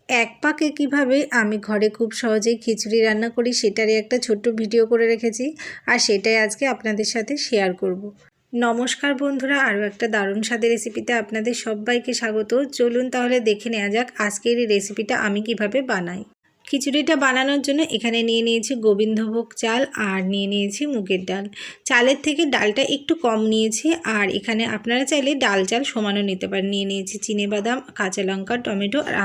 এক পাকে কিভাবে আমি ঘরে খুব সহজেই খিচুড়ি রান্না করি সেটারই একটা ছোট্ট ভিডিও করে রেখেছি, আর সেটাই আজকে আপনাদের সাথে শেয়ার করব। নমস্কার বন্ধুরা, আরও একটা দারুণ স্বাদের রেসিপিতে আপনাদের সবাইকে স্বাগত। চলুন তাহলে দেখে নেওয়া যাক আজকের এই রেসিপিটা আমি কিভাবে বানাই। খিচুড়িটা বানানোর জন্য এখানে নিয়ে নিয়েছি গোবিন্দভোগ চাল আর নিয়ে নিয়েছি মুগের ডাল। চালের থেকে ডালটা একটু কম নিয়েছি, আর এখানে আপনারা চাইলে ডাল চাল সমানও নিতে পারেন। নিয়ে নিয়েছি চিনেবাদাম, কাঁচা লঙ্কা, টমেটো আর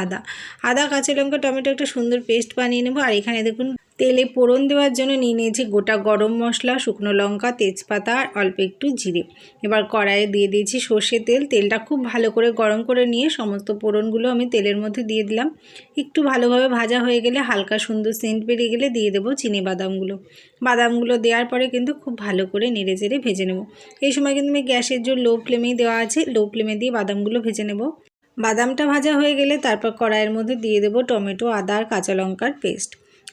আদা কাঁচা লঙ্কা টমেটো একটা সুন্দর পেস্ট বানিয়ে নেব। আর এখানে দেখুন তেলে ফোড়ন দেওয়ার জন্য নিয়ে নিয়েছি গোটা গরম মশলা, শুকনো লঙ্কা, তেজপাতা আর অল্প একটু জিরে। এবার কড়াইয়ে দিয়ে দিয়েছি সর্ষের তেল। তেলটা খুব ভালো করে গরম করে নিয়ে সমস্ত ফোড়নগুলো আমি তেলের মধ্যে দিয়ে দিলাম। একটু ভালোভাবে ভাজা হয়ে গেলে, হালকা সুন্দর সেন্ট বেরিয়ে গেলে দিয়ে দেবো বাদামগুলো। বাদামগুলো দেওয়ার পরে কিন্তু খুব ভালো করে নেড়ে চেড়ে ভেজে নেব। এই সময় কিন্তু আমি গ্যাসের জোর লো ফ্লেমেই দেওয়া আছে, লো ফ্লেমে দিয়ে বাদামগুলো ভেজে নেব। বাদামটা ভাজা হয়ে গেলে তারপর কড়াইয়ের মধ্যে দিয়ে দেবো টমেটো, আদা আর কাঁচা লঙ্কার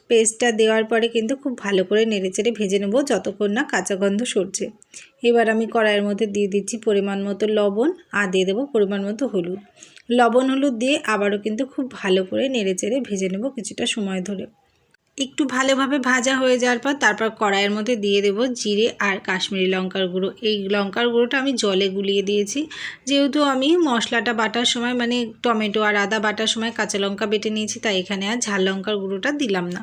পেস্টটা দেওয়ার পরে কিন্তু খুব ভালো করে নেড়েচেড়ে ভেজে নেব যতক্ষণ না কাঁচা গন্ধ সরছে। এবার আমি কড়াইয়ের মধ্যে দিয়ে দিচ্ছি পরিমাণ মতো লবণ, আর দিয়ে দেবো পরিমাণ মতো হলুদ। লবণ হলুদ দিয়ে আবারও কিন্তু খুব ভালো করে নেড়েচেড়ে ভেজে নেব কিছুটা সময় ধরে। একটু ভালোভাবে ভাজা হয়ে যাওয়ার পর তারপর কড়াইয়ের মধ্যে দিয়ে দেবো জিরে আর কাশ্মীরি লঙ্কার গুঁড়ো। এই লঙ্কার গুঁড়োটা আমি জলে গুলিয়ে দিয়েছি, যেহেতু আমি মশলাটা বাটার সময় মানে টমেটো আর আদা বাটার সময় কাঁচা লঙ্কা বেটে নিয়েছি, তাই এখানে আর ঝাল লঙ্কার গুঁড়োটা দিলাম না।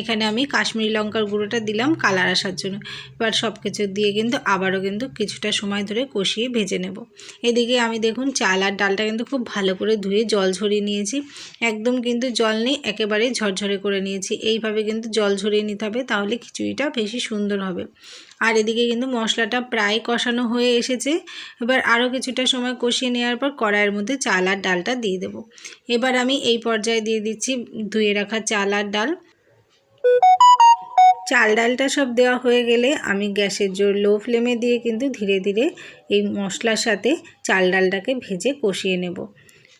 এখানে আমি কাশ্মীরি লঙ্কার গুঁড়োটা দিলাম কালার আসার জন্য। এবার সব কিছু দিয়ে কিন্তু আবারও কিন্তু কিছুটা সময় ধরে কষিয়ে ভেজে নেব। এদিকে আমি দেখুন চাল আর ডালটা কিন্তু খুব ভালো করে ধুয়ে জল ঝরিয়ে নিয়েছি। একদম কিন্তু জল নেই, একেবারে ঝরঝরে করে নিয়েছি। এইভাবে কিন্তু জল ঝরিয়ে নিতে হবে, তাহলে খিচুড়িটা বেশি সুন্দর হবে। আর এদিকে কিন্তু মশলাটা প্রায় কষানো হয়ে এসেছে। এবার আরও কিছুটা সময় কষিয়ে নেওয়ার পর কড়াইয়ের মধ্যে চাল আর ডালটা দিয়ে দেব। এবার আমি এই পর্যায়ে দিয়ে দিচ্ছি ধুয়ে রাখা চাল আর ডাল। চাল ডালটা সব দেওয়া হয়ে গেলে আমি গ্যাসের জোর লো ফ্লেমে দিয়ে কিন্তু ধীরে ধীরে এই মশলার সাথে চাল ডালটাকে ভেজে কষিয়ে নেব।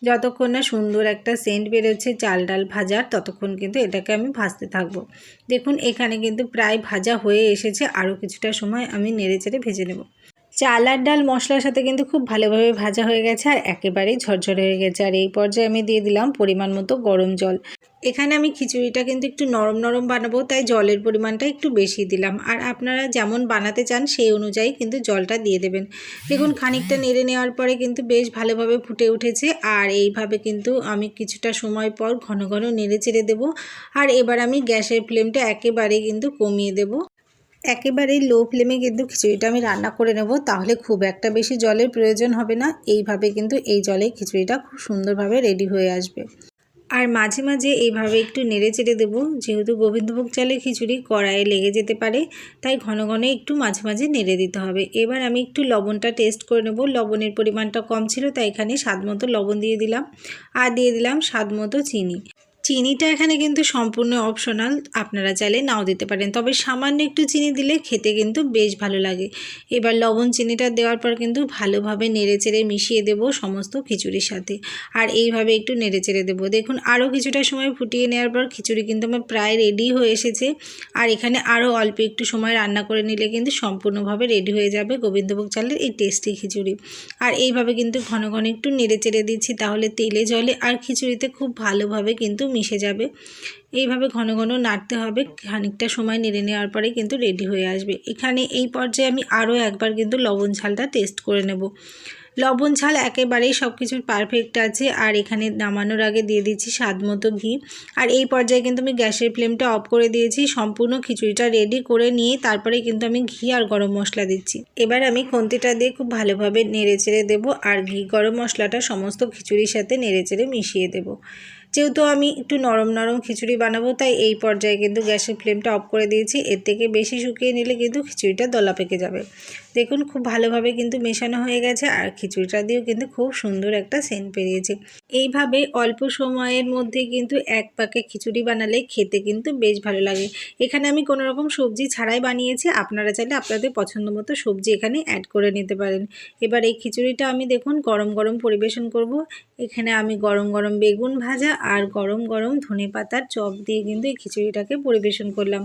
যতক্ষণ না সুন্দর একটা সেন্ট বেরোচ্ছে চাল ডাল ভাজার, ততক্ষণ কিন্তু এটাকে আমি ভাজতে থাকবো। দেখুন এখানে কিন্তু প্রায় ভাজা হয়ে এসেছে, আরও কিছুটা সময় আমি নেড়েচেড়ে ভেজে নেব। চাল আর ডাল মশলার সাথে কিন্তু খুব ভালোভাবে ভাজা হয়ে গেছে আর একেবারেই ঝরঝরে হয়ে গেছে। আর এই পর্যায়ে আমি দিয়ে দিলাম পরিমাণ মতো গরম জল। এখানে আমি খিচুড়িটা কিন্তু একটু নরম নরম বানাবো, তাই জলের পরিমাণটা একটু বেশি দিলাম। আর আপনারা যেমন বানাতে চান সেই অনুযায়ী কিন্তু জলটা দিয়ে দেবেন। দেখুন খানিকটা নেড়ে নেওয়ার পরে কিন্তু বেশ ভালোভাবে ফুটে উঠেছে। আর এইভাবে কিন্তু আমি কিছুটা সময় পর ঘন ঘন নেড়ে চেড়ে দেবো। আর এবার আমি গ্যাসের ফ্লেমটা একেবারেই কিন্তু কমিয়ে দেবো। একেবারেই লো ফ্লেমে কিন্তু খিচুড়িটা আমি রান্না করে নেব, তাহলে খুব একটা বেশি জলের প্রয়োজন হবে না। এইভাবে কিন্তু এই জলে খিচুড়িটা খুব সুন্দরভাবে রেডি হয়ে আসবে। আর মাঝে মাঝে এইভাবে একটু নেড়ে চেড়ে দেবো, যেহেতু গোবিন্দভোগ চালের খিচুড়ি কড়াইয়ে লেগে যেতে পারে, তাই ঘন ঘন একটু মাঝে মাঝে নেড়ে দিতে হবে। এবার আমি একটু লবণটা টেস্ট করে নেব। লবণের পরিমাণটা কম ছিল, তাই এখানে স্বাদ মতো লবণ দিয়ে দিলাম, আর দিয়ে দিলাম স্বাদ মতো চিনি। চিনিটা এখানে কিন্তু সম্পূর্ণ অপশনাল, আপনারা চাইলে নাও দিতে পারেন, তবে সামান্য একটু চিনি দিলে খেতে কিন্তু বেশ ভালো লাগে। এবার লবণ চিনিটা দেওয়ার পর কিন্তু ভালোভাবে নেড়েচেড়ে মিশিয়ে দেব সমস্ত খিচুড়ির সাথে। আর এইভাবে একটু নেড়েচেড়ে দেবো। দেখুন আরও কিছুটা সময় ফুটিয়ে নেওয়ার পর খিচুড়ি কিন্তু আমার প্রায় রেডি হয়ে এসেছে। আর এখানে আরও অল্প একটু সময় রান্না করে নিলে কিন্তু সম্পূর্ণভাবে রেডি হয়ে যাবে গোবিন্দভোগ চালের এই টেস্টি খিচুড়ি। আর এইভাবে কিন্তু ঘন ঘন একটু নেড়েচেড়ে দিচ্ছি, তাহলে তেলে জলে আর খিচুড়িতে খুব ভালোভাবে কিন্তু মিশে যাবে। এইভাবে ঘন ঘন নাড়তে হবে। খানিকটা সময় নেড়ে নেওয়ার পরে কিন্তু রেডি হয়ে আসবে। এখানে এই পর্যায়ে আমি আরও একবার কিন্তু লবণ ঝালটা টেস্ট করে নেব। লবণ ঝাল একেবারেই সব কিছুর পারফেক্ট আছে। আর এখানে নামানোর আগে দিয়ে দিচ্ছি স্বাদ মতো ঘি। আর এই পর্যায়ে কিন্তু আমি গ্যাসের ফ্লেমটা অফ করে দিয়েছি। সম্পূর্ণ খিচুড়িটা রেডি করে নিয়ে তারপরে কিন্তু আমি ঘি আর গরম মশলা দিচ্ছি। এবার আমি খুন্তিটা দিয়ে খুব ভালোভাবে নেড়েচেড়ে দেবো, আর ঘি গরম মশলাটা সমস্ত খিচুড়ির সাথে নেড়েচেড়ে মিশিয়ে দেবো। যেহেতু আমি একটু নরম নরম খিচুড়ি বানাবো, তাই এই পর্যায়ে কিন্তু গ্যাসের ফ্লেমটা অফ করে দিয়েছি। এর থেকে বেশি শুকিয়ে নিলে কিন্তু খিচুড়িটা দলা পেকে যাবে। দেখুন খুব ভালোভাবে কিন্তু মেশানো হয়ে গেছে, আর খিচুড়িটা দিয়েও কিন্তু খুব সুন্দর একটা সেন্ট বেরিয়েছে। এইভাবে অল্প সময়ের মধ্যে কিন্তু এক পাকে খিচুড়ি বানালে খেতে কিন্তু বেশ ভালো লাগে। এখানে আমি কোনো রকম সবজি ছাড়াই বানিয়েছি, আপনারা চাইলে আপনাদের পছন্দ মতো সবজি এখানে অ্যাড করে নিতে পারেন। এবার এই খিচুড়িটা আমি দেখুন গরম গরম পরিবেশন করব। এখানে আমি গরম গরম বেগুন ভাজা আর গরম গরম ধনেপাতার চপ দিয়ে কিন্তু এই খিচুড়িটাকে পরিবেশন করলাম।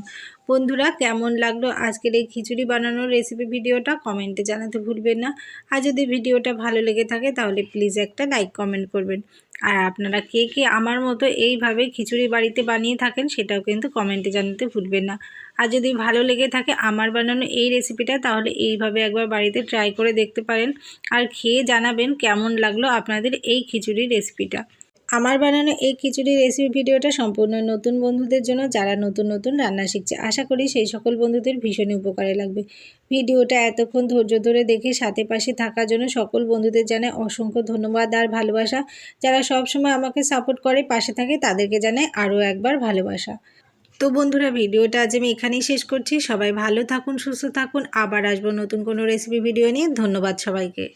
বন্ধুরা, কেমন লাগলো আজকের এই খিচুড়ি বানানোর রেসিপি ভিডিওটা কমেন্টে জানাতে ভুলবেন না। আর যদি ভিডিওটা ভালো লেগে থাকে তাহলে প্লিজ একটা লাইক কমেন্ট করবেন। আর আপনারা কে কে আমার মতো এইভাবে খিচুড়ি বাড়িতে বানিয়ে থাকেন সেটাও কিন্তু কমেন্টে জানাতে ভুলবেন না। আর যদি ভালো লেগে থাকে আমার বানানো এই রেসিপিটা তাহলে এইভাবে একবার বাড়িতে ট্রাই করে দেখতে পারেন আর খেয়ে জানাবেন কেমন লাগলো আপনাদের এই খিচুড়ির রেসিপিটা। আমার বানানো এই খিচুড়ি রেসিপি ভিডিওটা সম্পূর্ণ নতুন বন্ধুদের জন্য, যারা নতুন নতুন রান্না শিখছে। আশা করি সেই সকল বন্ধুদের ভীষণই উপকারে লাগবে। ভিডিওটা এতক্ষণ ধৈর্য ধরে দেখে সাথে পাশে থাকার জন্য সকল বন্ধুদের জানাই অসংখ্য ধন্যবাদ আর ভালোবাসা। যারা সবসময় আমাকে সাপোর্ট করে পাশে থাকে তাদেরকে জানাই আরও একবার ভালোবাসা। তো বন্ধুরা, ভিডিওটা আজ আমি এখানেই শেষ করছি। সবাই ভালো থাকুন, সুস্থ থাকুন। আবার আসবো নতুন কোনো রেসিপি ভিডিও নিয়ে। ধন্যবাদ সবাইকে।